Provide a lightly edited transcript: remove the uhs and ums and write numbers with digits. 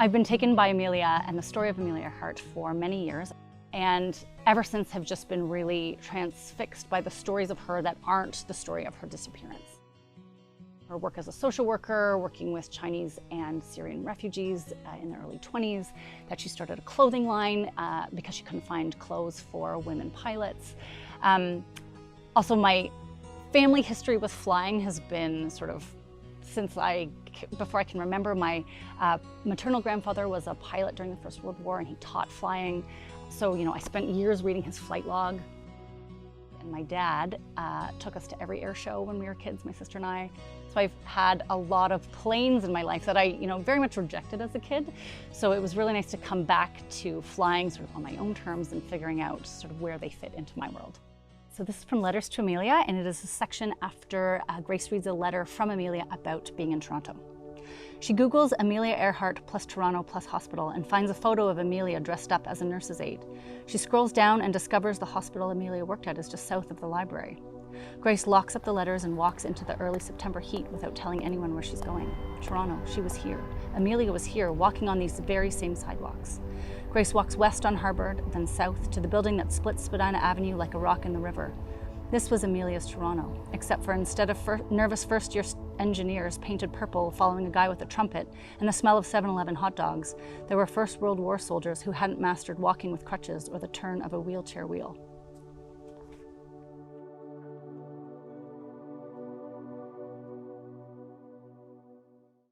I've been taken by Amelia and the story of Amelia Earhart for many years, and ever since have just been really transfixed by the stories of her that aren't the story of her disappearance. Her work as a social worker, working with Chinese and Syrian refugees in their early 20s, that she started a clothing line because she couldn't find clothes for women pilots. Also, my family history with flying has been sort of before I can remember. My maternal grandfather was a pilot during the First World War, and he taught flying. So, I spent years reading his flight log. And my dad took us to every air show when we were kids, my sister and I. So I've had a lot of planes in my life that I, very much rejected as a kid. So it was really nice to come back to flying sort of on my own terms and figuring out sort of where they fit into my world. So this is from Letters to Amelia, and it is a section after Grace reads a letter from Amelia about being in Toronto. She Googles Amelia Earhart plus Toronto plus hospital and finds a photo of Amelia dressed up as a nurse's aide. She scrolls down and discovers the hospital Amelia worked at is just south of the library. Grace locks up the letters and walks into the early September heat without telling anyone where she's going. Toronto, she was here. Amelia was here, walking on these very same sidewalks. Grace walks west on Harvard, then south to the building that splits Spadina Avenue like a rock in the river. This was Amelia's Toronto, except for instead of nervous first-year engineers painted purple following a guy with a trumpet and the smell of 7-Eleven hot dogs, there were First World War soldiers who hadn't mastered walking with crutches or the turn of a wheelchair wheel.